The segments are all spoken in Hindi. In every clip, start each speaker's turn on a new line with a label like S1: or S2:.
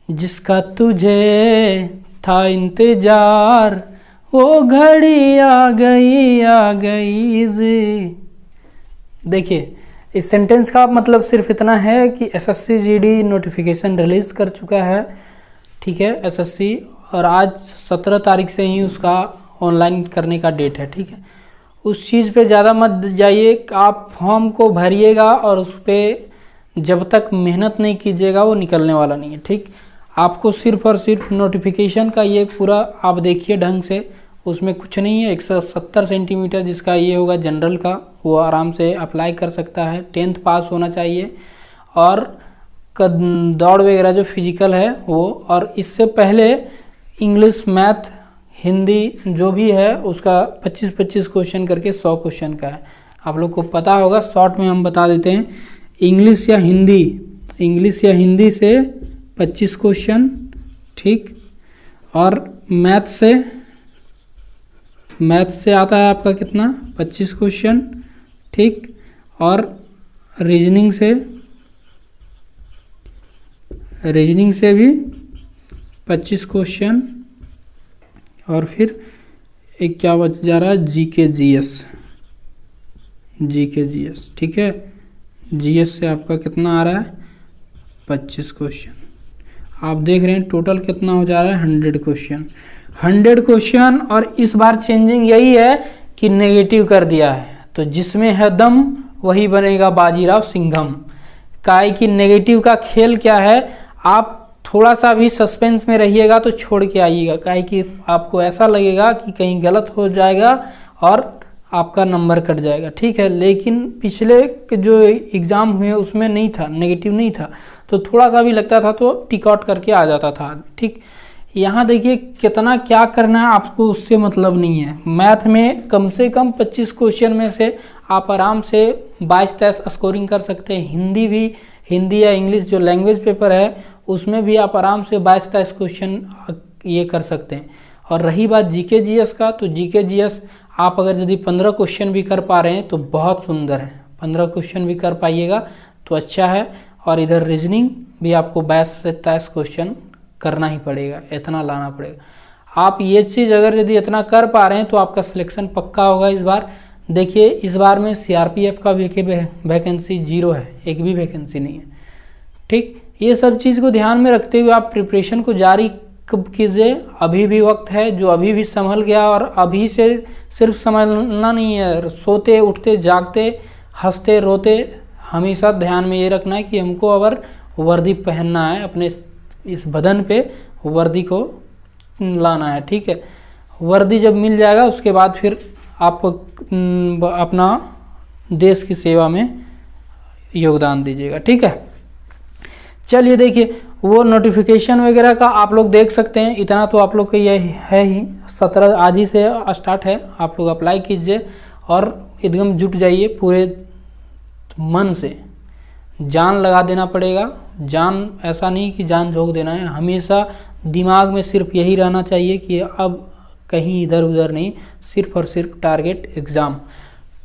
S1: जिसका तुझे था इंतजार, वो घड़ी आ गई जी। देखिए इस सेंटेंस का मतलब सिर्फ इतना है कि एसएससी जीडी नोटिफिकेशन रिलीज़ कर चुका है, ठीक है एसएससी, और आज 17 तारीख से ही उसका ऑनलाइन करने का डेट है, ठीक है। उस चीज़ पे ज़्यादा मत जाइए, आप फॉर्म को भरिएगा और उस पर जब तक मेहनत नहीं कीजिएगा वो निकलने वाला नहीं है, ठीक। आपको सिर्फ और सिर्फ नोटिफिकेशन का ये पूरा आप देखिए ढंग से, उसमें कुछ नहीं है। 170 सेंटीमीटर जिसका ये होगा जनरल का, वो आराम से अप्लाई कर सकता है। 10th पास होना चाहिए, और दौड़ वगैरह जो फिजिकल है वो, और इससे पहले इंग्लिश मैथ हिंदी जो भी है उसका 25-25 क्वेश्चन करके 100 क्वेश्चन का है। आप लोग को पता होगा, शॉर्ट में हम बता देते हैं। इंग्लिश या हिंदी से 25 क्वेश्चन, ठीक, और मैथ से आता है आपका कितना 25 क्वेश्चन, ठीक, और रीजनिंग से भी 25 क्वेश्चन, और फिर एक क्या बच जा रहा है जीके जीएस, ठीक है। जीएस से आपका कितना आ रहा है 25 क्वेश्चन। आप देख रहे हैं टोटल कितना हो जा रहा है 100 क्वेश्चन। और इस बार चेंजिंग यही है कि नेगेटिव कर दिया है, तो जिसमें है दम वही बनेगा बाजीराव सिंघम। काहे कि नेगेटिव का खेल क्या है, आप थोड़ा सा भी सस्पेंस में रहिएगा तो छोड़ के आइएगा, काहे कि आपको ऐसा लगेगा कि कहीं गलत हो जाएगा और आपका नंबर कट जाएगा, ठीक है। लेकिन पिछले जो एग्ज़ाम हुए उसमें नहीं था, नेगेटिव नहीं था, तो थोड़ा सा भी लगता था तो टिक आउट करके आ जाता था, ठीक। यहाँ देखिए कितना क्या करना है आपको, उससे मतलब नहीं है। मैथ में कम से कम 25 क्वेश्चन में से आप आराम से 22-23 स्कोरिंग कर सकते हैं। हिंदी या इंग्लिश जो लैंग्वेज पेपर है उसमें भी आप आराम से 22-23 क्वेश्चन ये कर सकते हैं। और रही बात जीके जीएस का, तो जीके जीएस आप अगर यदि 15 क्वेश्चन भी कर पा रहे हैं तो बहुत सुंदर है। 15 क्वेश्चन भी कर पाइएगा तो अच्छा है। और इधर रीजनिंग भी आपको 22 से 23 क्वेश्चन करना ही पड़ेगा, इतना लाना पड़ेगा। आप ये चीज़ अगर यदि इतना कर पा रहे हैं तो आपका सिलेक्शन पक्का होगा इस बार। देखिए इस बार में सीआरपीएफ का वैकेंसी 0 है, एक भी वैकेंसी नहीं है, ठीक। ये सब चीज़ को ध्यान में रखते हुए आप प्रिपरेशन को जारी कीजिए, अभी भी वक्त है। जो अभी भी संभल गया, और अभी से सिर्फ संभलना नहीं है, सोते उठते जागते हंसते रोते हमेशा ध्यान में ये रखना है कि हमको अगर वर्दी पहनना है, अपने इस बदन पे वर्दी को लाना है, ठीक है। वर्दी जब मिल जाएगा उसके बाद फिर आप अपना देश की सेवा में योगदान दीजिएगा, ठीक है। चलिए देखिए वो नोटिफिकेशन वगैरह का आप लोग देख सकते हैं। इतना तो आप लोग का ये है ही, 17 आज ही से स्टार्ट है। आप लोग अप्लाई कीजिए और एकदम जुट जाइए, पूरे मन से जान लगा देना पड़ेगा। जान ऐसा नहीं कि जान झोंक देना है, हमेशा दिमाग में सिर्फ यही रहना चाहिए कि अब कहीं इधर उधर नहीं, सिर्फ और सिर्फ टारगेट एग्ज़ाम,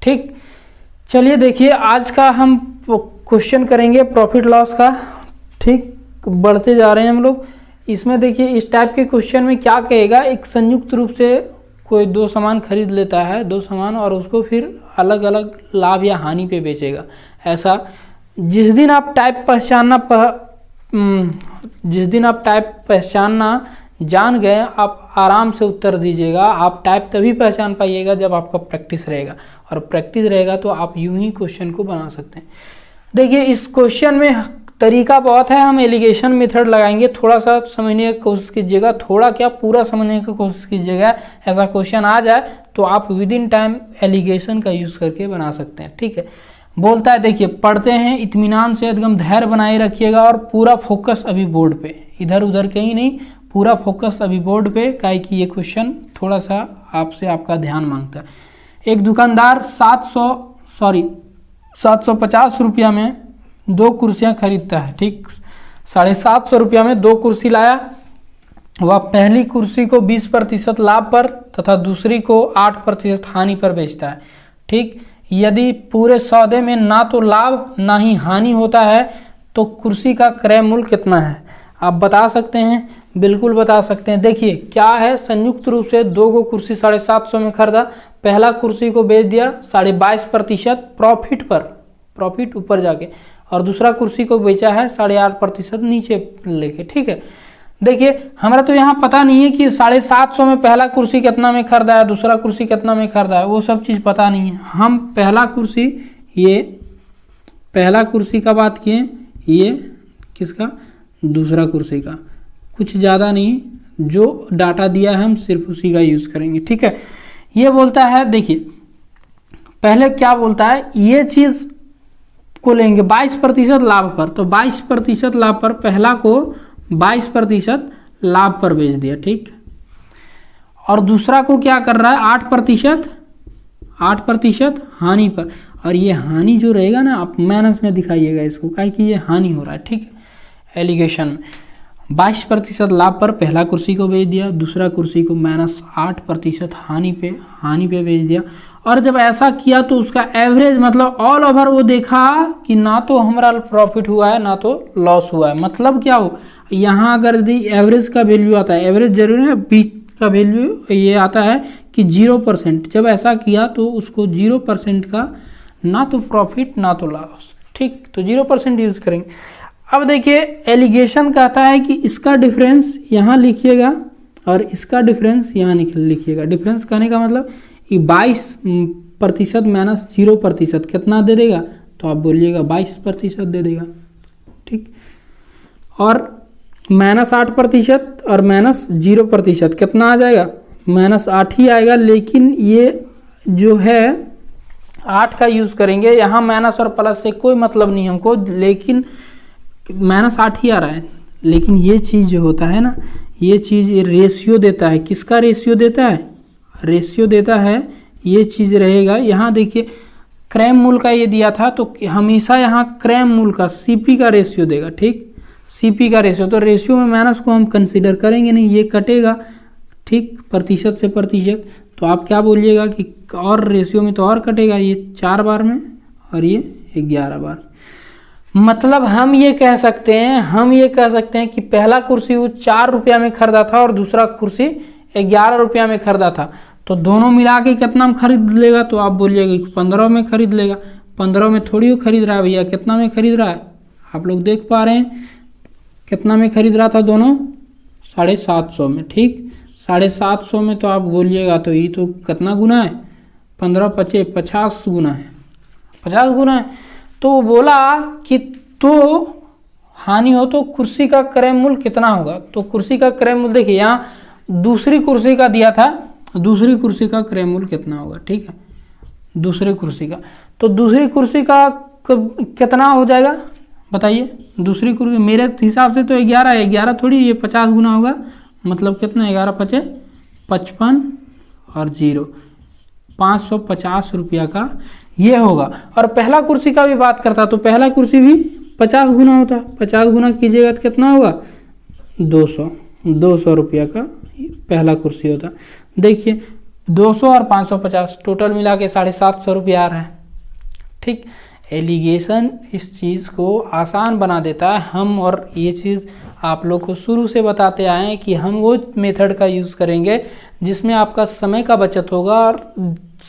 S1: ठीक। चलिए देखिए आज का हम क्वेश्चन करेंगे प्रॉफिट लॉस का, ठीक। बढ़ते जा रहे हैं हम लोग। इसमें देखिए इस टाइप के क्वेश्चन में क्या कहेगा, एक संयुक्त रूप से कोई 2 सामान खरीद लेता है, 2 सामान, और उसको फिर अलग अलग लाभ या हानि पे बेचेगा। ऐसा जिस दिन आप टाइप पहचानना जान गए, आप आराम से उत्तर दीजिएगा। आप टाइप तभी पहचान पाइएगा जब आपका प्रैक्टिस रहेगा, और प्रैक्टिस रहेगा तो आप यूं ही क्वेश्चन को बना सकते हैं। देखिए इस क्वेश्चन में तरीका बहुत है, हम एलिगेशन मेथड लगाएंगे। थोड़ा सा समझने की कोशिश कीजिएगा, थोड़ा क्या पूरा समझने की कोशिश कीजिएगा। ऐसा क्वेश्चन आ जाए तो आप विद इन टाइम एलिगेशन का यूज़ करके बना सकते हैं, ठीक है। बोलता है देखिए, पढ़ते हैं इत्मीनान से, एकदम धैर्य बनाए रखिएगा और पूरा फोकस अभी बोर्ड पे, इधर उधर कहीं नहीं, पूरा फोकस अभी बोर्ड पे। काहे कि ये क्वेश्चन थोड़ा सा आपसे आपका ध्यान मांगता है। एक दुकानदार 750 रुपया में 2 कुर्सियाँ खरीदता है, ठीक। 750 रुपया में 2 कुर्सी लाया। वह पहली कुर्सी को 20% लाभ पर तथा दूसरी को 8% हानि पर बेचता है, ठीक। यदि पूरे सौदे में ना तो लाभ ना ही हानि होता है तो कुर्सी का क्रय मूल्य कितना है। आप बता सकते हैं, बिल्कुल बता सकते हैं। देखिए क्या है, संयुक्त रूप से 2 गो कुर्सी 750 में खरीदा, पहला कुर्सी को बेच दिया 22.5% प्रॉफिट पर, प्रॉफिट ऊपर जाके, और दूसरा कुर्सी को बेचा है 8.5% नीचे लेके। ठीक है, देखिए हमारा तो यहाँ पता नहीं है कि 750 में पहला कुर्सी कितना में खरीदा है, दूसरा कुर्सी कितना में खरीदा है, वो सब चीज़ पता नहीं है। हम पहला कुर्सी, ये पहला कुर्सी का बात किए, ये किसका, दूसरा कुर्सी का, कुछ ज़्यादा नहीं, जो डाटा दिया है हम सिर्फ उसी का यूज़ करेंगे। ठीक है, ये बोलता है, देखिए पहले क्या बोलता है, ये चीज़ को लेंगे 22% लाभ पर, तो 22% लाभ पर पहला को 22% लाभ पर बेच दिया। ठीक, और दूसरा को क्या कर रहा है, 8% हानि पर, और ये हानि जो रहेगा ना, आप माइनस में दिखाइएगा इसको, काहे कि ये हानि हो रहा है। ठीक है, एलिगेशन में 22% लाभ पर पहला कुर्सी को बेच दिया, दूसरा कुर्सी को -8% हानि पे बेच दिया। और जब ऐसा किया तो उसका एवरेज मतलब ऑल ओवर वो देखा कि ना तो हमारा प्रॉफिट हुआ है ना तो लॉस हुआ है। मतलब क्या हो, यहाँ अगर यदि एवरेज का वैल्यू आता है, एवरेज जरूर है, बीच का वैल्यू ये आता है कि 0%, जब ऐसा किया तो उसको 0% का ना तो प्रॉफिट ना तो लॉस। ठीक, तो 0% यूज करेंगे। अब देखिए एलिगेशन कहता है कि इसका डिफरेंस यहाँ लिखिएगा और इसका डिफरेंस यहाँ लिखिएगा। डिफरेंस कहने का मतलब ये 22% माइनस 0% कितना दे देगा, तो आप बोलिएगा 22% दे देगा। ठीक, और -8% और -0% कितना आ जाएगा, -8 ही आएगा। लेकिन ये जो है 8 का यूज़ करेंगे, यहाँ माइनस और प्लस से कोई मतलब नहीं हमको, लेकिन -8 ही आ रहा है। लेकिन ये चीज़ जो होता है ना, ये चीज़ रेशियो देता है, किसका रेशियो देता है, रेशियो देता है, ये चीज़ रहेगा। यहाँ देखिए क्रैम मूल का ये दिया था, तो हमेशा यहाँ क्रैम मूल का सीपी का रेशियो देगा। ठीक, सीपी का रेशियो, तो रेशियो में माइनस को हम कंसीडर करेंगे नहीं, ये कटेगा। ठीक, प्रतिशत से प्रतिशत, तो आप क्या बोलिएगा कि और रेशियो में तो और कटेगा, ये 4 बार में और ये 11 बार। मतलब हम ये कह सकते हैं कि पहला कुर्सी वो 4 रुपया में खरीदा था और दूसरा कुर्सी 11 रुपया में खरीदा था, तो दोनों मिला के कितना में खरीद लेगा, तो आप बोलिएगा कि 15 में खरीद लेगा। 15 में थोड़ी वो खरीद रहा है भैया, कितना में खरीद रहा है, आप लोग देख पा रहे हैं कितना में खरीद रहा था, दोनों 750 में। ठीक, 750 में, तो आप बोलिएगा तो ये तो कितना गुना है, 15 × 5 = 50 गुना है, 50 गुना है। तो बोला कि तो हानि हो तो कुर्सी का क्रय मूल्य कितना होगा, तो कुर्सी का क्रय मूल्य देखिए यहाँ दूसरी कुर्सी का दिया था, दूसरी कुर्सी का क्रय मूल्य कितना होगा। ठीक है, दूसरी कुर्सी का, तो दूसरी कुर्सी का कितना हो जाएगा बताइए। दूसरी कुर्सी मेरे हिसाब से तो 11 थोड़ी, ये 50 गुना होगा, मतलब कितना, 11 × 5 = 55 और 0 550 रुपया का ये होगा। और पहला कुर्सी का भी बात करता तो पहला कुर्सी भी 50 गुना होता, 50 गुना कीजिएगा तो कितना होगा, 200 रुपया का पहला कुर्सी होता। देखिए 200 और 550 टोटल मिला के 750 रुपया आ रहा है। ठीक, एलिगेशन इस चीज़ को आसान बना देता है। हम और ये चीज़ आप लोग को शुरू से बताते आए हैं कि हम वो मेथड का यूज़ करेंगे जिसमें आपका समय का बचत होगा और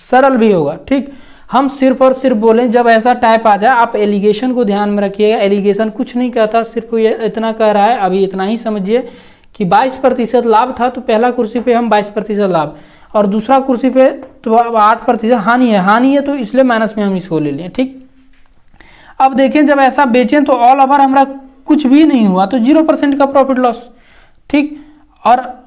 S1: सरल भी होगा। ठीक, हम सिर्फ और सिर्फ बोलें जब ऐसा टाइप आ जाए, आप एलिगेशन को ध्यान में रखिएगा। एलिगेशन कुछ नहीं कहता, सिर्फ ये इतना कह रहा है, अभी इतना ही समझिए कि 22% लाभ था तो पहला कुर्सी पे हम 22% लाभ, और दूसरा कुर्सी पे तो 8% हानि है, तो इसलिए माइनस में हम इसको ले लें। ठीक, अब देखें जब ऐसा बेचें तो ऑल ओवर हमारा कुछ भी नहीं हुआ, तो 0% का प्रॉफिट लॉस। ठीक, और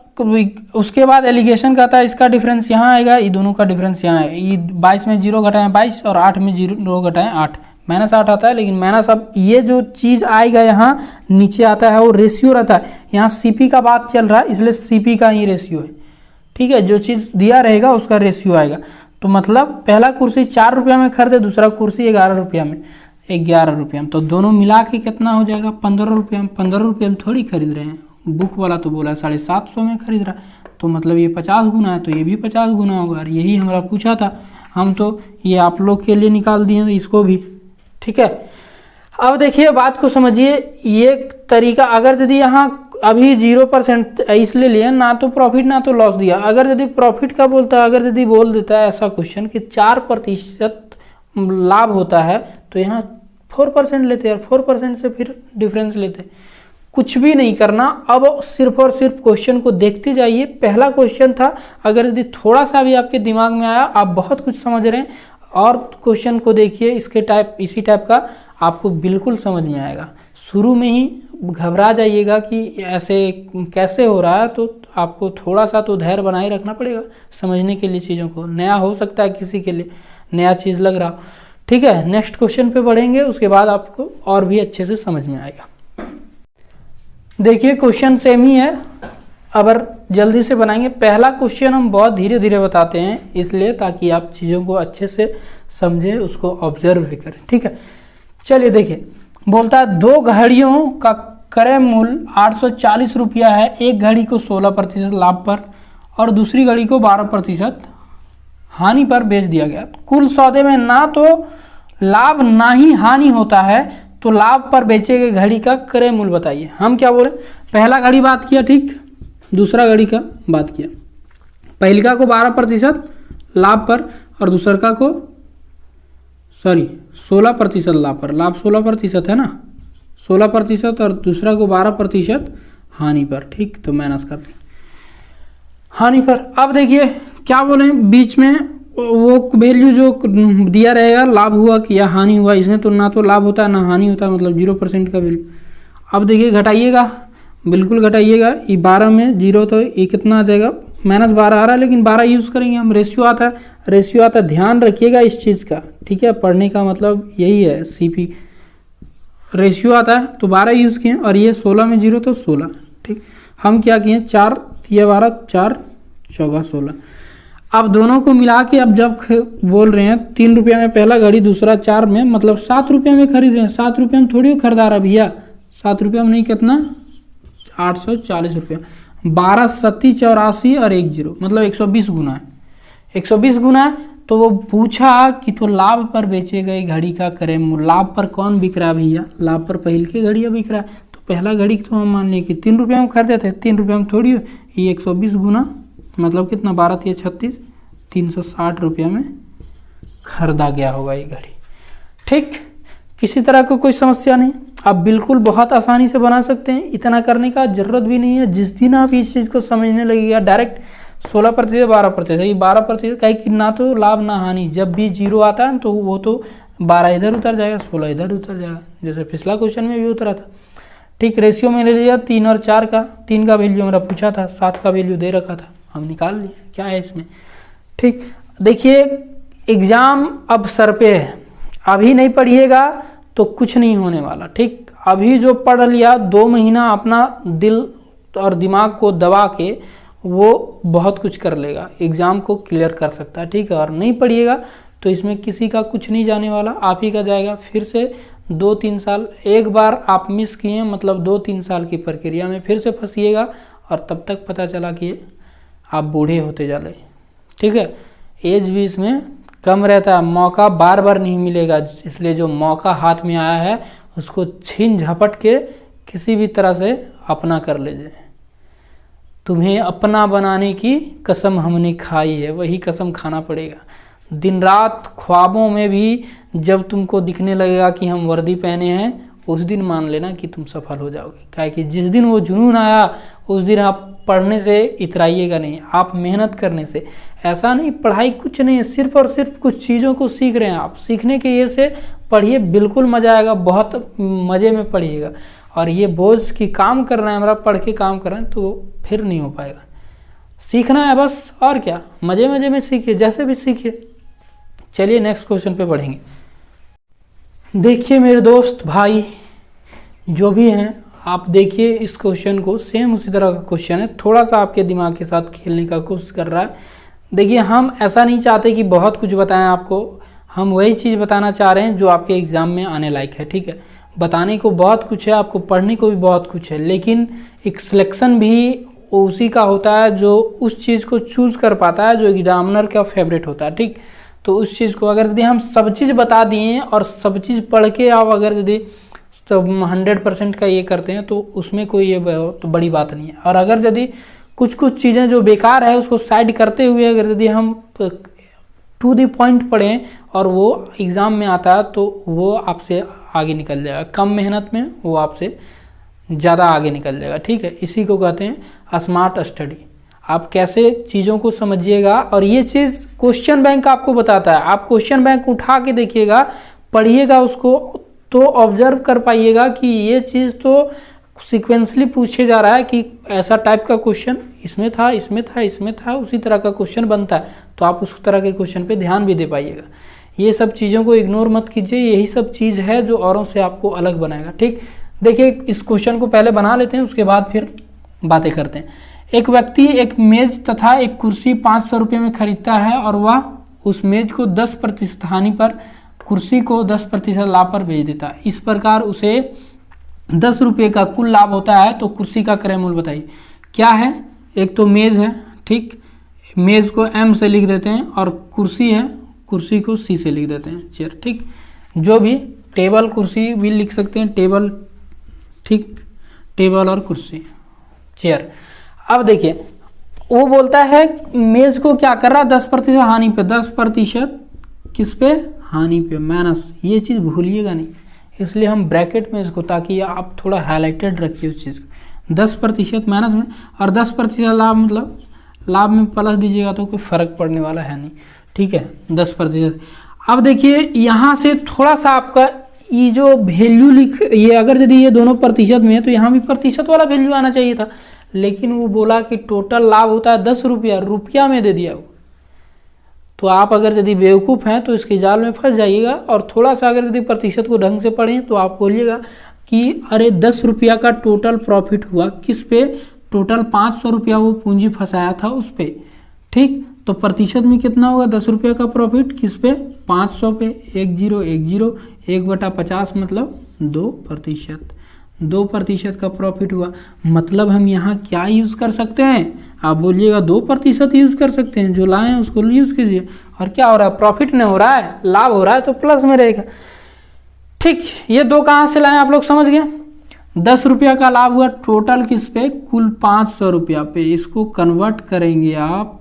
S1: उसके बाद एलिगेशन कहता है इसका डिफरेंस यहाँ आएगा, ये दोनों का डिफरेंस यहाँ है। ये 22 में 0 घटाएं 22 और 8 में 0 घटाएं 8, -8 आता है। लेकिन माइनस, अब ये जो चीज़ आएगा यहाँ नीचे आता है वो रेशियो रहता है। यहाँ सीपी का बात चल रहा है इसलिए सीपी का ही रेशियो है। ठीक है, जो चीज़ दिया रहेगा उसका रेशियो आएगा। तो मतलब पहला कुर्सी 4 रुपया में खरीदे, दूसरा कुर्सी 11 रुपया में, 11 रुपया में, तो दोनों मिला के कितना हो जाएगा, 15 रुपया में। 15 रुपये में थोड़ी खरीद रहे हैं, बुक वाला तो बोला 750 में खरीद रहा, तो मतलब ये 50 गुना है, तो ये भी 50 गुना होगा। और यही हमारा पूछा था, हम तो ये आप लोग के लिए निकाल दिए इसको भी। ठीक है, अब देखिए बात को समझिए, ये तरीका अगर यदि यहाँ अभी 0% इसलिए लिया, ना तो प्रॉफिट ना तो लॉस दिया। अगर यदि प्रॉफिट का बोलता है, अगर यदि बोल देता है ऐसा क्वेश्चन कि 4% लाभ होता है, तो यहाँ 4% लेते हैं, 4% से फिर डिफरेंस लेते। कुछ भी नहीं करना, अब सिर्फ और सिर्फ क्वेश्चन को देखते जाइए। पहला क्वेश्चन था, अगर यदि थोड़ा सा भी आपके दिमाग में आया, आप बहुत कुछ समझ रहे हैं, और क्वेश्चन को देखिए इसी टाइप का आपको बिल्कुल समझ में आएगा। शुरू में ही घबरा जाइएगा कि ऐसे कैसे हो रहा है, तो आपको थोड़ा सा तो धैर्य बनाए रखना पड़ेगा समझने के लिए। चीज़ों को नया हो सकता है, किसी के लिए नया चीज़ लग रहा हो। ठीक है, नेक्स्ट क्वेश्चन पे बढ़ेंगे, उसके बाद आपको और भी अच्छे से समझ में आएगा। देखिए क्वेश्चन सेम ही है, अगर जल्दी से बनाएंगे। पहला क्वेश्चन हम बहुत धीरे धीरे बताते हैं, इसलिए ताकि आप चीज़ों को अच्छे से समझें, उसको ऑब्जर्व भी करें। ठीक है, चलिए देखिए, बोलता है 2 घड़ियों का क्रय मूल्य 840 रुपया है। एक घड़ी को 16% लाभ पर और दूसरी घड़ी को 12% हानि पर बेच दिया गया। कुल सौदे में ना तो लाभ ना ही हानि होता है, तो लाभ पर बेचे गए घड़ी का क्रय मूल्य बताइए। हम क्या बोले, पहला घड़ी बात किया, ठीक, दूसरा घड़ी का बात किया। पहलिका को 12% लाभ पर और दूसरका को 16% लाभ पर। लाभ 16% है ना, 16% और दूसरा को 12% हानि पर। ठीक, तो माइनस कर दें हानि पर। अब देखिए क्या बोले, बीच में वो वैल्यू जो दिया रहेगा, लाभ हुआ कि या हानि हुआ, इसमें तो ना तो लाभ होता है ना हानि होता है, मतलब 0% का वैल्यू। अब देखिए घटाइएगा, बिल्कुल घटाइएगा। ये 12 में 0 तो ये कितना आ जाएगा, -12 आ रहा है, लेकिन 12 यूज़ करेंगे हम। रेशियो आता है, ध्यान रखिएगा इस चीज़ का। ठीक है, पढ़ने का मतलब यही है, सीपी रेशियो आता है, तो 12 यूज़ किए, और ये 16 में 0 तो 16। ठीक, हम क्या किए, 4 या 12, 4 चौगा 16। अब दोनों को मिला के अब जब बोल रहे हैं 3 रुपया में पहला घड़ी, दूसरा 4 में, मतलब 7 रुपये में खरीद रहे हैं। 7 रुपये में थोड़ी खरीदा रहा भैया, 7 रुपये में नहीं, कितना, 840 रुपया। 12 सत्ती 84 और 1 0, मतलब 120 गुना है। 120 गुना है, तो वो पूछा कि तो लाभ पर बेचे गए घड़ी का क्रय मूल्य। लाभ पर कौन बिक रहा है भैया, लाभ पर पहले की घड़ियाँ बिक रहा है। तो पहला घड़ी तो हम मान लें कि 3 रुपये में खरीदे थे, 3 रुपये में थोड़ी, ये 120 गुना मतलब कितना, 12 या 36, 360 रुपया में खरीदा गया होगा ये घड़ी। ठीक, किसी तरह को कोई समस्या नहीं, आप बिल्कुल बहुत आसानी से बना सकते हैं। इतना करने का जरूरत भी नहीं है। जिस दिन आप इस चीज़ को समझने लगेगा, डायरेक्ट 16% 12%, ये 12% कहीं कि ना तो लाभ ना हानि। जब भी 0 आता है तो वो तो 12 इधर उतर जाएगा, 16 इधर उतर जाएगा, जैसे पिछला क्वेश्चन में भी उतरा था। ठीक, रेशियो मैंने लिया 3 और 4 का। 3 का वैल्यू मेरा पूछा था, 7 का वैल्यू दे रखा था, हम निकाल लिए, क्या है इसमें। ठीक, देखिए एग्जाम अब सर पे है, अभी नहीं पढ़िएगा तो कुछ नहीं होने वाला। ठीक, अभी जो पढ़ लिया 2 महीना अपना दिल और दिमाग को दबा के, वो बहुत कुछ कर लेगा, एग्जाम को क्लियर कर सकता है। ठीक है, और नहीं पढ़िएगा तो इसमें किसी का कुछ नहीं जाने वाला, आप ही का जाएगा। फिर से 2-3 साल, एक बार आप मिस किए मतलब 2-3 साल की प्रक्रिया में फिर से फंसिएगा, और तब तक पता चला कि आप बूढ़े होते जा रहे। ठीक है, एज भी इसमें कम रहता है, मौका बार बार नहीं मिलेगा। इसलिए जो मौका हाथ में आया है उसको छीन झपट के किसी भी तरह से अपना कर लीजिए। तुम्हें अपना बनाने की कसम हमने खाई है, वही कसम खाना पड़ेगा। दिन रात ख्वाबों में भी जब तुमको दिखने लगेगा कि हम वर्दी पहने हैं, उस दिन मान लेना कि तुम सफल हो जाओगे। काहे कि जिस दिन वो जुनून आया उस दिन आप पढ़ने से इतराइएगा नहीं, आप मेहनत करने से। ऐसा नहीं पढ़ाई कुछ नहीं है, सिर्फ और सिर्फ कुछ चीज़ों को सीख रहे हैं आप। सीखने के ये से पढ़िए, बिल्कुल मज़ा आएगा, बहुत मज़े में पढ़िएगा। और ये बोझ कि काम करना है हमारा, पढ़ के काम करना है, तो फिर नहीं हो पाएगा। सीखना है बस, और क्या, मज़े मज़े में सीखिए, जैसे भी सीखिए। चलिए नेक्स्ट क्वेश्चन पे बढ़ेंगे। देखिए मेरे दोस्त भाई जो भी हैं, आप देखिए इस क्वेश्चन को, सेम उसी तरह का क्वेश्चन है, थोड़ा सा आपके दिमाग के साथ खेलने का कोशिश कर रहा है। देखिए हम ऐसा नहीं चाहते कि बहुत कुछ बताएं आपको, हम वही चीज़ बताना चाह रहे हैं जो आपके एग्ज़ाम में आने लायक है। ठीक है, बताने को बहुत कुछ है, आपको पढ़ने को भी बहुत कुछ है, लेकिन एक सिलेक्शन भी उसी का होता है जो उस चीज़ को चूज़ कर पाता है जो एग्जामिनर का फेवरेट होता है। ठीक, तो उस चीज़ को अगर यदि हम सब चीज़ बता दिए और सब चीज़ पढ़ के आप अगर यदि तो 100% का ये करते हैं तो उसमें कोई ये तो बड़ी बात नहीं है। और अगर यदि कुछ कुछ चीज़ें जो बेकार है उसको साइड करते हुए अगर यदि हम टू द पॉइंट पढ़ें और वो एग्ज़ाम में आता है तो वो आपसे आगे निकल जाएगा, कम मेहनत में वो आपसे ज़्यादा आगे निकल जाएगा। ठीक है, इसी को कहते हैं स्मार्ट स्टडी। आप कैसे चीज़ों को समझिएगा, और ये चीज़ क्वेश्चन बैंक आपको बताता है। आप क्वेश्चन बैंक उठा के देखिएगा, पढ़िएगा उसको, तो ऑब्जर्व कर पाइएगा कि ये चीज़ तो सीक्वेंसली पूछे जा रहा है कि ऐसा टाइप का क्वेश्चन इसमें था, इसमें था, इसमें था, उसी तरह का क्वेश्चन बनता है, तो आप उस तरह के क्वेश्चन पे ध्यान भी दे पाइएगा। ये सब चीज़ों को इग्नोर मत कीजिए, यही सब चीज़ है जो औरों से आपको अलग बनाएगा। ठीक, देखिए इस क्वेश्चन को पहले बना लेते हैं, उसके बाद फिर बातें करते हैं। एक व्यक्ति एक मेज तथा एक कुर्सी 500 रुपये में खरीदता है और वह उस मेज को 10% हानि पर, कुर्सी को 10% लाभ पर बेच देता है। इस प्रकार उसे 10 रुपये का कुल लाभ होता है, तो कुर्सी का क्रय मूल्य बताइए। क्या है, एक तो मेज है, ठीक, मेज को M से लिख देते हैं, और कुर्सी है, कुर्सी को C से लिख देते हैं, चेयर। ठीक, जो भी टेबल कुर्सी भी लिख सकते हैं, टेबल, ठीक, टेबल और कुर्सी, चेयर। अब देखिए वो बोलता है मेज को क्या कर रहा है, 10% हानि पे, 10% किस पे, हानि पे, माइनस। ये चीज़ भूलिएगा नहीं, इसलिए हम ब्रैकेट में इसको, ताकि आप थोड़ा हाईलाइटेड रखिए उस चीज़ को। 10% माइनस में, और 10% लाभ, मतलब लाभ में प्लस दीजिएगा तो कोई फर्क पड़ने वाला है नहीं। ठीक है, 10%। अब देखिए यहाँ से थोड़ा सा आपका ये जो वैल्यू लिख, ये अगर यदि ये दोनों प्रतिशत में है तो यहाँ भी प्रतिशत वाला वैल्यू आना चाहिए था, लेकिन वो बोला कि टोटल लाभ होता है 10 रुपया, रुपया में दे दिया वो। तो आप अगर यदि बेवकूफ़ हैं तो इसके जाल में फंस जाइएगा, और थोड़ा सा अगर यदि प्रतिशत को ढंग से पढ़ें तो आप बोलिएगा कि अरे 10 रुपया का टोटल प्रॉफिट हुआ, किस पे, टोटल 500 रुपया वो पूंजी फंसाया था उस पे। ठीक, तो प्रतिशत में कितना होगा, 10 रुपये का प्रॉफिट किस पे, 500 पे, 1010, 1/50 मतलब 2%, 2% का प्रॉफिट हुआ। मतलब हम यहाँ क्या यूज़ कर सकते हैं, आप बोलिएगा 2% यूज़ कर सकते हैं, जो लाए हैं उसको यूज़ कीजिए। और क्या हो रहा है, प्रॉफिट नहीं हो रहा है, लाभ हो रहा है, तो प्लस में रहेगा। ठीक, ये दो कहाँ से लाए आप लोग समझ गए। 10 रुपया का लाभ हुआ टोटल किस पे, कुल 500 रुपया पे। इसको कन्वर्ट करेंगे आप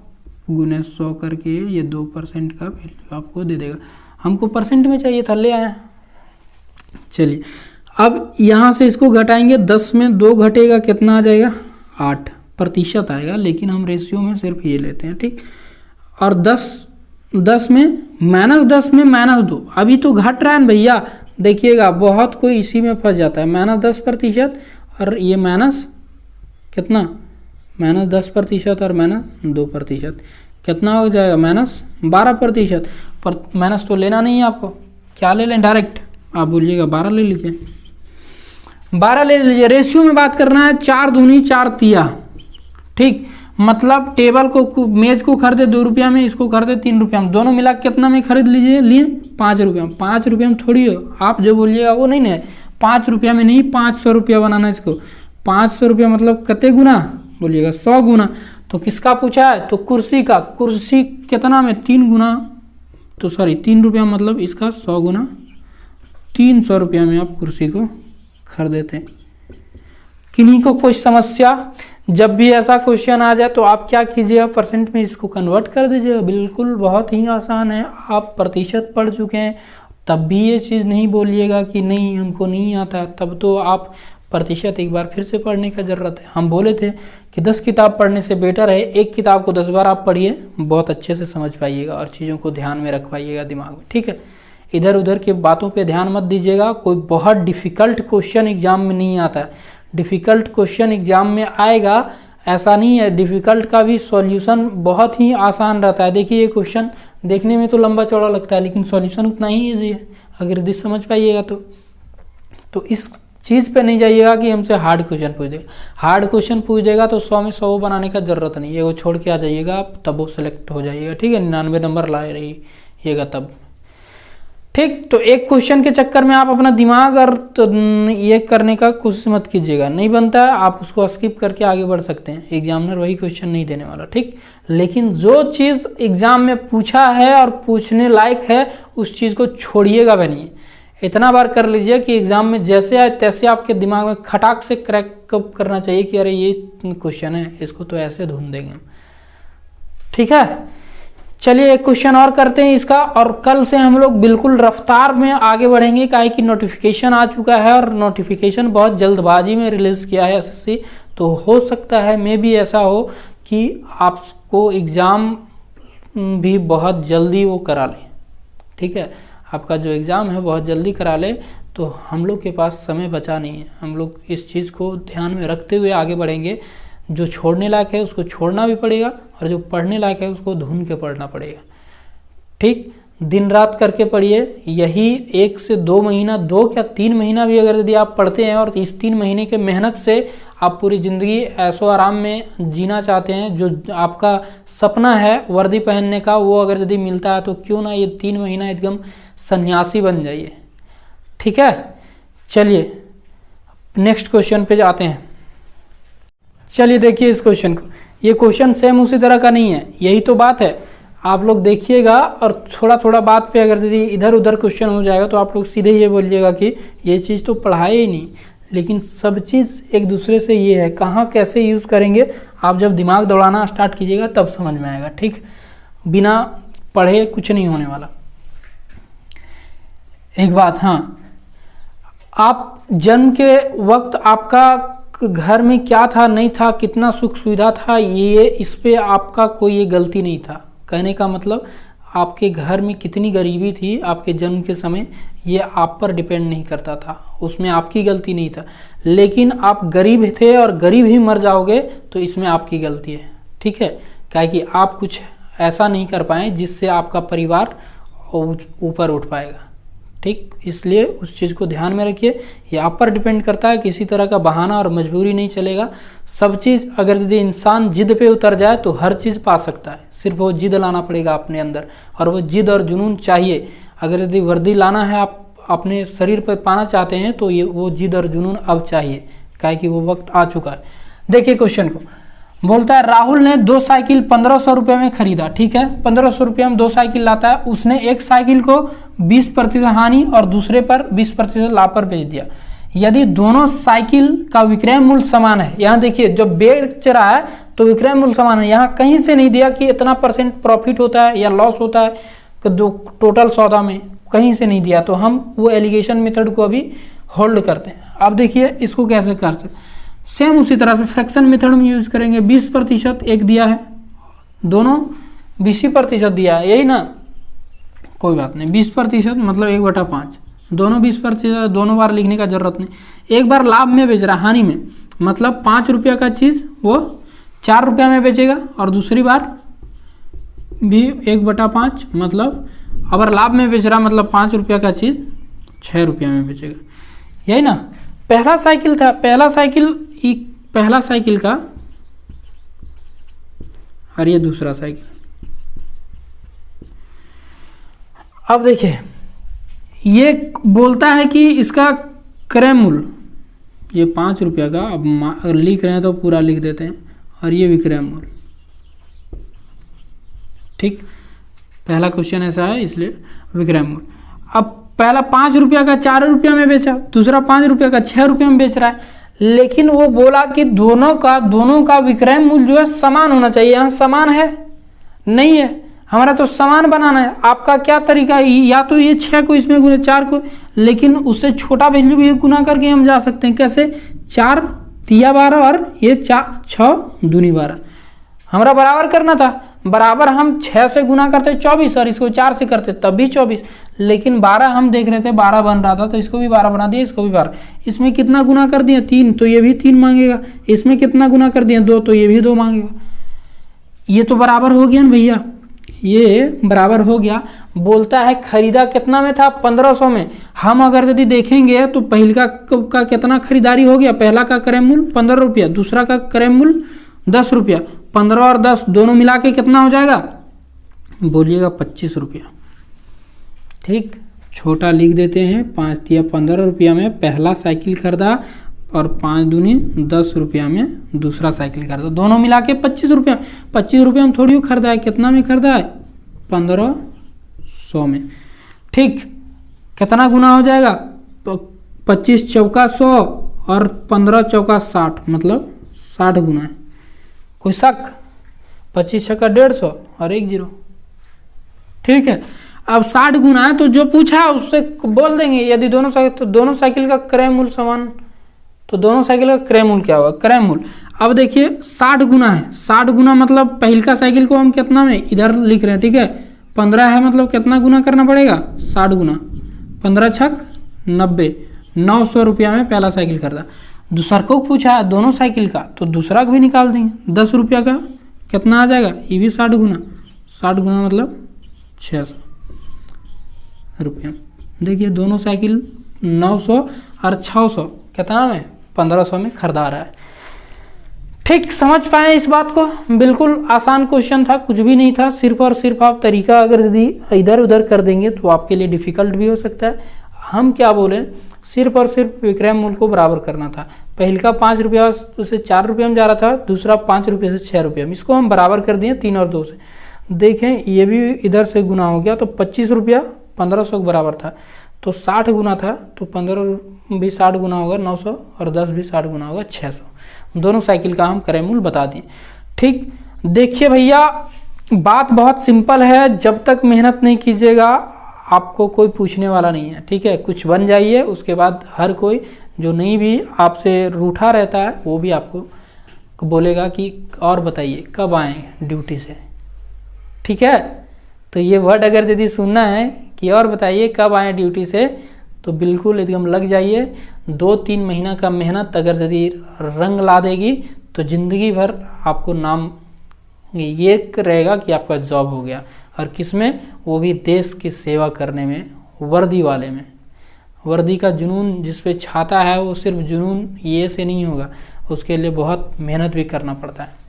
S1: गुने 100 करके, ये 2% का वैल्यू आपको दे देगा। हमको परसेंट में चाहिए था, ले आए। चलिए अब यहाँ से इसको घटाएंगे, 10 में 2 घटेगा, कितना आ जाएगा, 8% आएगा, लेकिन हम रेशियो में सिर्फ ये लेते हैं। ठीक, और 10 में -10 में -2, अभी तो घट रहा है ना भैया, देखिएगा बहुत कोई इसी में फंस जाता है। -10% और ये माइनस कितना, -10% और -2%, कितना हो जाएगा, -12%। पर माइनस तो लेना नहीं है आपको, क्या ले लें, डायरेक्ट आप बोलिएगा 12 ले लीजिए, 12 ले लीजिए। रेशियो में बात करना है, 4 दूनी 4 तिया। ठीक, मतलब टेबल को, मेज को खरीदे 2 रुपया में, इसको खरीदे 3 रुपया में, दोनों मिला कितना में खरीद लीजिए, लिए 5 रुपया में। 5 रुपया में थोड़ी हो, आप जो बोलिएगा वो नहीं है, 5 रुपया में नहीं, 500 रुपया बनाना इसको। 500 रुपया मतलब कितने गुना बोलिएगा, 100 गुना। तो किसका पूछा है, तो कुर्सी का। कुर्सी कितना में, 3 गुना, तो सॉरी 3 रुपया मतलब इसका 100 गुना, 300 रुपया में आप कुर्सी को खरीदेते हैं। किन्हीं को कोई समस्या, जब भी ऐसा क्वेश्चन आ जाए तो आप क्या कीजिएगा, परसेंट में इसको कन्वर्ट कर दीजिएगा। बिल्कुल बहुत ही आसान है, आप प्रतिशत पढ़ चुके हैं, तब भी ये चीज़ नहीं बोलिएगा कि नहीं हमको नहीं आता, तब तो आप प्रतिशत एक बार फिर से पढ़ने का ज़रूरत है। हम बोले थे कि 10 किताब पढ़ने से बेटर है एक किताब को 10 बार आप पढ़िए, बहुत अच्छे से समझ पाइएगा और चीज़ों को ध्यान में रख पाइएगा दिमाग में। ठीक है, इधर उधर के बातों पे ध्यान मत दीजिएगा। कोई बहुत डिफ़िकल्ट क्वेश्चन एग्जाम में नहीं आता है, डिफ़िकल्ट क्वेश्चन एग्जाम में आएगा ऐसा नहीं है, डिफ़िकल्ट का भी सॉल्यूशन बहुत ही आसान रहता है। देखिए ये क्वेश्चन देखने में तो लंबा चौड़ा लगता है, लेकिन सॉल्यूशन उतना ही ईजी है अगर यदि समझ पाइएगा तो इस चीज़ पे नहीं जाइएगा कि हमसे हार्ड क्वेश्चन पूछ देगा। हार्ड क्वेश्चन पूछ देगा तो 100 में 100 बनाने का ज़रूरत नहीं है, वो छोड़ के आ जाइएगा आप, तब वो सेलेक्ट हो जाइएगा। ठीक है, 99 नंबर ला रहिएगा तब। ठीक। तो एक क्वेश्चन के चक्कर में आप अपना दिमाग और ये करने का कोशिश मत कीजिएगा, नहीं बनता है आप उसको स्किप करके आगे बढ़ सकते हैं, एग्जामिनर वही क्वेश्चन नहीं देने वाला। ठीक, लेकिन जो चीज़ एग्जाम में पूछा है और पूछने लायक है उस चीज़ को छोड़िएगा भी नहीं। इतना बार कर लीजिए कि एग्जाम में जैसे आए तैसे आपके दिमाग में खटाक से क्रैक करना चाहिए कि अरे ये क्वेश्चन है, इसको तो ऐसे ढूंढ देंगे हम। ठीक है, चलिए एक क्वेश्चन और करते हैं इसका, और कल से हम लोग बिल्कुल रफ्तार में आगे बढ़ेंगे, काहे कि नोटिफिकेशन आ चुका है और नोटिफिकेशन बहुत जल्दबाजी में रिलीज किया है एसएससी। तो हो सकता है मे भी ऐसा हो कि आपको एग्ज़ाम भी बहुत जल्दी वो करा ले। ठीक है, आपका जो एग्ज़ाम है बहुत जल्दी करा ले, तो हम लोग के पास समय बचा नहीं है। हम लोग इस चीज़ को ध्यान में रखते हुए आगे बढ़ेंगे। जो छोड़ने लायक है उसको छोड़ना भी पड़ेगा और जो पढ़ने लायक है उसको ढूंढ के पढ़ना पड़ेगा। ठीक, दिन रात करके पढ़िए। यही 1 से 2 महीना, 2 क्या 3 महीना भी अगर यदि आप पढ़ते हैं और इस 3 महीने के मेहनत से आप पूरी ज़िंदगी ऐशो आराम में जीना चाहते हैं, जो आपका सपना है वर्दी पहनने का, वो अगर यदि मिलता है तो क्यों ना ये 3 महीना एकदम सन्यासी बन जाइए। ठीक है, चलिए नेक्स्ट क्वेश्चन पे जाते हैं। चलिए देखिए इस क्वेश्चन को, ये क्वेश्चन सेम उसी तरह का नहीं है, यही तो बात है। आप लोग देखिएगा और थोड़ा थोड़ा बात पे अगर यदि इधर उधर क्वेश्चन हो जाएगा तो आप लोग सीधे ये बोलिएगा कि ये चीज़ तो पढ़ाए ही नहीं। लेकिन सब चीज़ एक दूसरे से ये है, कहाँ कैसे यूज़ करेंगे आप जब दिमाग दौड़ाना स्टार्ट कीजिएगा तब समझ में आएगा। ठीक, बिना पढ़े कुछ नहीं होने वाला। एक बात, हाँ, आप जन्म के वक्त आपका घर में क्या था नहीं था, कितना सुख सुविधा था, ये इस पे आपका कोई ये गलती नहीं था। कहने का मतलब आपके घर में कितनी गरीबी थी आपके जन्म के समय, ये आप पर डिपेंड नहीं करता था, उसमें आपकी गलती नहीं था। लेकिन आप गरीब थे और गरीब ही मर जाओगे तो इसमें आपकी गलती है। ठीक है, क्या कि आप कुछ ऐसा नहीं कर पाए जिससे आपका परिवार ऊपर उठ पाएगा। ठीक, इसलिए उस चीज़ को ध्यान में रखिए, ये आप पर डिपेंड करता है, किसी तरह का बहाना और मजबूरी नहीं चलेगा। सब चीज़ अगर यदि इंसान जिद पे उतर जाए तो हर चीज़ पा सकता है, सिर्फ वो जिद लाना पड़ेगा अपने अंदर, और वो जिद और जुनून चाहिए। अगर यदि वर्दी लाना है, आप अपने शरीर पर पाना चाहते हैं तो ये वो जिद और जुनून अब चाहिए, क्या कि वो वक्त आ चुका है। देखिए क्वेश्चन को, बोलता है राहुल ने 2 साइकिल 1500 रुपये में खरीदा। ठीक है, 1500 रुपये में 2 साइकिल लाता है। उसने एक साइकिल को 20% हानि और दूसरे पर 20% लाभ पर बेच दिया। यदि दोनों साइकिल का विक्रय मूल्य समान है, यहाँ देखिए जब बेच रहा है तो विक्रय मूल्य समान है, यहाँ कहीं से नहीं दिया कि इतना % प्रॉफिट होता है या लॉस होता है कि दो टोटल सौदा में, कहीं से नहीं दिया। तो हम वो एलिगेशन मेथड को अभी होल्ड करते हैं। अब देखिए इसको कैसे कर सकते, सेम उसी तरह से फ्रैक्शन मेथड में यूज करेंगे। 20% एक दिया है, दोनों 20% दिया है, यही ना, कोई बात नहीं। 20% मतलब 1/5, दोनों 20%, दोनों बार लिखने का जरूरत नहीं। एक बार लाभ में बेच रहा, हानि में, मतलब 5 रुपया का चीज़ वो 4 रुपया में बेचेगा, और दूसरी बार भी 1/5, मतलब अगर लाभ में बेच रहा मतलब 5 रुपया का चीज़ 6 रुपया में बेचेगा, यही ना। पहला साइकिल था, पहला साइकिल का, और ये दूसरा साइकिल। अब देखिए ये बोलता है कि इसका क्रय मूल्य, ये 5 रुपया का, अब लिख रहे हैं तो पूरा लिख देते हैं, और ये विक्रय मूल्य। ठीक, पहला क्वेश्चन ऐसा है इसलिए विक्रय मूल्य। अब पहला 5 रुपया का 4 रुपया में बेचा, दूसरा 5 रुपया का 6 रुपया में बेच रहा है, लेकिन वो बोला कि दोनों का विक्रय मूल्य जो है समान होना चाहिए। यहाँ समान है नहीं है, हमारा तो समान बनाना है। आपका क्या तरीका है, या तो ये 6 को इसमें गुना 4 को, लेकिन उससे छोटा वैल्यू भी गुना करके हम जा सकते हैं। कैसे, 4 तिया 12 और ये 6 दूनी 12, हमारा बराबर करना था। बराबर हम 6 से गुना करते 24 और इसको 4 से करते तब भी 24, लेकिन 12 हम देख रहे थे 12 बन रहा था तो इसको भी 12 बना दिया, इसको भी 12। इसमें कितना गुना कर दिया 3, तो ये भी 3 मांगेगा। इसमें कितना गुना कर दिया 2, तो ये भी 2 मांगेगा। ये तो बराबर हो गया ना भैया, ये बराबर हो गया। बोलता है खरीदा कितना में था, 1500 में। हम अगर यदि देखेंगे तो पहला का कितना खरीदारी हो गया, पहला का क्रय मूल्य 15 रुपया, दूसरा का क्रय मूल्य 10 रुपया, 15 और 10 दोनों मिला के कितना हो जाएगा, बोलिएगा 25 रुपया। ठीक, छोटा लिख देते हैं। 5 तिया 15 रुपया में पहला साइकिल खरीदा और 5 दूनी 10 रुपया में दूसरा साइकिल खरीदा। दोनों मिला के 25 रुपया। 25 रुपया में थोड़ी खरीदा है, कितना में खरीदा है? 1500 में। ठीक, कितना गुना हो जाएगा? 25 चौका 100 और 15 चौका 60, मतलब 60 गुना है। कोई शक? 25 छक्का 150 और 1 0। ठीक है, अब 60 गुना है तो जो पूछा उससे बोल देंगे। यदि दोनों साइकिल, तो दोनों साइकिल का क्रय मूल्य समान, तो दोनों साइकिल का क्रय मूल्य क्या होगा? क्रय मूल्य। अब देखिए 60 गुना है। 60 गुना मतलब पहल का साइकिल को हम कितना में इधर लिख रहे हैं, ठीक है। 15 है मतलब कितना गुना करना पड़ेगा? 60 गुना। 15 छक 90, 900 रुपया में पहला साइकिल खरीदा। दूसरा को पूछा है दोनों साइकिल का, तो दूसरा को भी निकाल देंगे। 10 रुपया का कितना आ जाएगा? ये भी 60 गुना। 60 गुना मतलब 600 रुपया। देखिए दोनों साइकिल 900 और 600 कितना में? 1500 में खरीदा रहा है। ठीक, समझ पाए इस बात को? बिल्कुल आसान क्वेश्चन था, कुछ भी नहीं था। सिर्फ और सिर्फ आप तरीका अगर यदि इधर उधर कर देंगे तो आपके लिए डिफिकल्ट भी हो सकता है। हम क्या बोले, सिर्फ और सिर्फ विक्रय मूल्य को बराबर करना था। पहल का 5 रुपया उसे 4 रुपये में जा रहा था, दूसरा 5 रुपये से 6 रुपये में। इसको हम बराबर कर दिए 3 और 2 से। देखें ये भी इधर से गुना हो गया, तो 25 रुपया 1500 के बराबर था, तो 60 गुना था, तो 15 भी 60 गुना होगा 900 और 10 भी 60 गुना होगा 600। दोनों साइकिल का हम क्रय मूल्य बता दिए। ठीक, देखिए भैया बात बहुत सिंपल है। जब तक मेहनत नहीं कीजिएगा आपको कोई पूछने वाला नहीं है, ठीक है। कुछ बन जाइए, उसके बाद हर कोई जो नहीं भी आपसे रूठा रहता है वो भी आपको बोलेगा कि और बताइए कब आए ड्यूटी से, ठीक है। तो ये वर्ड अगर यदि सुनना है कि और बताइए कब आए ड्यूटी से, तो बिल्कुल एकदम लग जाइए। 2-3 महीना का मेहनत अगर यदि रंग ला देगी तो ज़िंदगी भर आपको नाम ये रहेगा कि आपका जॉब हो गया। और किस में? वो भी देश की सेवा करने में, वर्दी वाले में। वर्दी का जुनून जिस पे छाता है वो सिर्फ जुनून ये से नहीं होगा, उसके लिए बहुत मेहनत भी करना पड़ता है।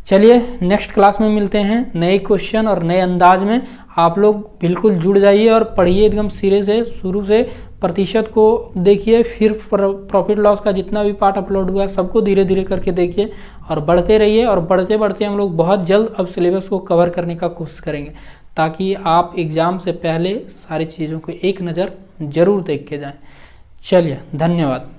S1: चलिए नेक्स्ट क्लास में मिलते हैं नए क्वेश्चन और नए अंदाज में। आप लोग बिल्कुल जुड़ जाइए और पढ़िए एकदम सिरे से, शुरू से प्रतिशत को देखिए, फिर प्रॉफिट लॉस का जितना भी पार्ट अपलोड हुआ सबको धीरे धीरे करके देखिए और बढ़ते रहिए। और बढ़ते बढ़ते हम लोग बहुत जल्द अब सिलेबस को कवर करने का कोशिश करेंगे, ताकि आप एग्ज़ाम से पहले सारी चीज़ों को एक नज़र ज़रूर देख के जाएं। चलिए, धन्यवाद।